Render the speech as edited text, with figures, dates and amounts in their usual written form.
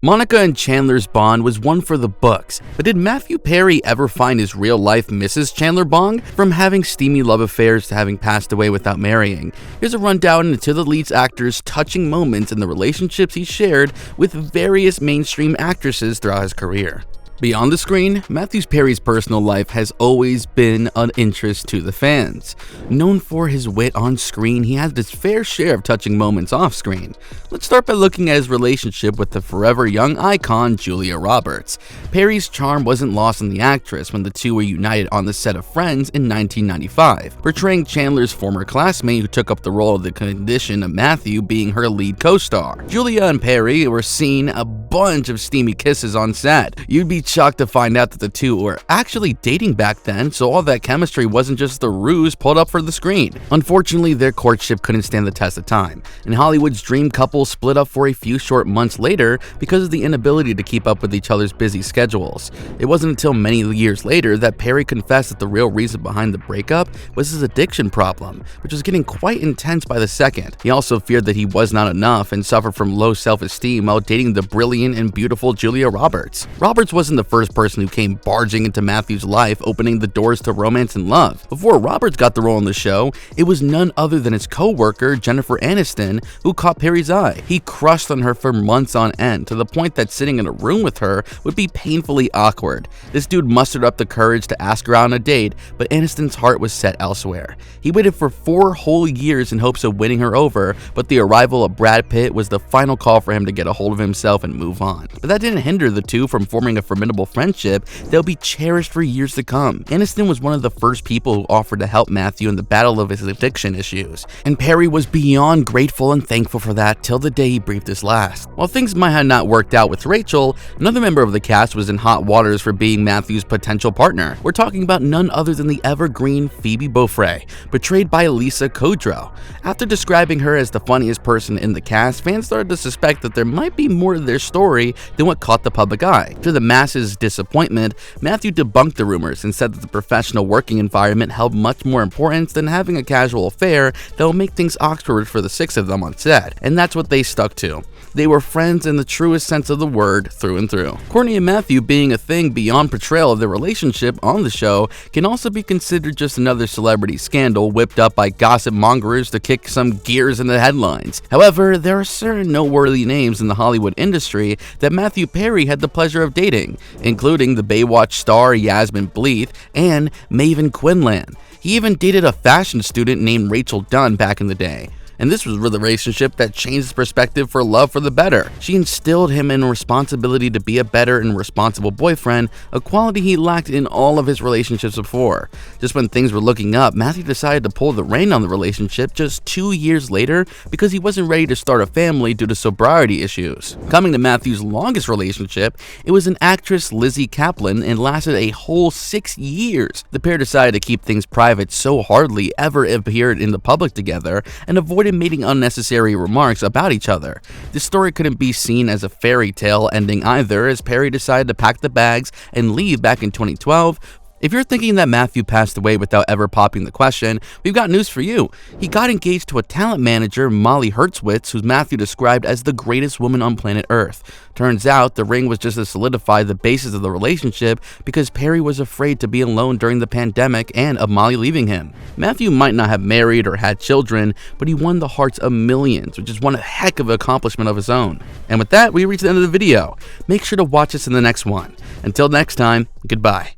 Monica and Chandler's bond was one for the books, but did Matthew Perry ever find his real-life Mrs. Chandler bond? From having steamy love affairs to having passed away without marrying, here's a rundown into the lead actor's touching moments in the relationships he shared with various mainstream actresses throughout his career. Beyond the screen, Matthew Perry's personal life has always been an interest to the fans. Known for his wit on screen, he has his fair share of touching moments off screen. Let's start by looking at his relationship with the forever young icon Julia Roberts. Perry's charm wasn't lost on the actress when the two were united on the set of Friends in 1995, portraying Chandler's former classmate who took up the role of the condition of Matthew being her lead co-star. Julia and Perry were seen a bunch of steamy kisses on set. You'd be shocked to find out that the two were actually dating back then, so all that chemistry wasn't just the ruse pulled up for the screen. Unfortunately, their courtship couldn't stand the test of time, and Hollywood's dream couple split up for a few short months later because of the inability to keep up with each other's busy schedules. It wasn't until many years later that Perry confessed that the real reason behind the breakup was his addiction problem, which was getting quite intense by the second. He also feared that he was not enough and suffered from low self-esteem while dating the brilliant and beautiful Julia Roberts. Roberts wasn't the first person who came barging into Matthew's life, opening the doors to romance and love. Before Roberts got the role in the show, it was none other than his co-worker Jennifer Aniston who caught Perry's eye. He crushed on her for months on end, to the point that sitting in a room with her would be painfully awkward. This dude mustered up the courage to ask her out on a date, but Aniston's heart was set elsewhere. He waited for 4 whole years in hopes of winning her over, but the arrival of Brad Pitt was the final call for him to get a hold of himself and move on. But that didn't hinder the two from forming a formidable friendship that'll be cherished for years to come. Aniston was one of the first people who offered to help Matthew in the battle of his addiction issues, and Perry was beyond grateful and thankful for that till the day he breathed his last. While things might have not worked out with Rachel, another member of the cast was in hot waters for being Matthew's potential partner. We're talking about none other than the evergreen Phoebe Beaufray, portrayed by Lisa Kudrow. After describing her as the funniest person in the cast, fans started to suspect that there might be more to their story than what caught the public eye. To the masses' disappointment, Matthew debunked the rumors and said that the professional working environment held much more importance than having a casual affair that will make things awkward for the 6 of them on set, and that's what they stuck to. They were friends in the truest sense of the word, through and through. Courtney and Matthew being a thing beyond portrayal of their relationship on the show can also be considered just another celebrity scandal whipped up by gossip mongers to kick some gears in the headlines. However, there are certain noteworthy names in the Hollywood industry that Matthew Perry had the pleasure of dating, including the Baywatch star Yasmin Bleeth and Maven Quinlan. He even dated a fashion student named Rachel Dunn back in the day. And this was a relationship that changed his perspective for love for the better. She instilled him in a responsibility to be a better and responsible boyfriend, a quality he lacked in all of his relationships before. Just when things were looking up, Matthew decided to pull the rein on the relationship just 2 years later because he wasn't ready to start a family due to sobriety issues. Coming to Matthew's longest relationship, it was an actress Lizzie Kaplan and lasted a whole 6 years. The pair decided to keep things private, so hardly ever appeared in the public together, and avoided making unnecessary remarks about each other. This story couldn't be seen as a fairy tale ending either, as Perry decided to pack the bags and leave back in 2012. If you're thinking that Matthew passed away without ever popping the question, we've got news for you. He got engaged to a talent manager, Molly Hertzwitz, who Matthew described as the greatest woman on planet Earth. Turns out the ring was just to solidify the basis of the relationship because Perry was afraid to be alone during the pandemic and of Molly leaving him. Matthew might not have married or had children, but he won the hearts of millions, which is one heck of an accomplishment of his own. And with that, we reach the end of the video. Make sure to watch us in the next one. Until next time, goodbye.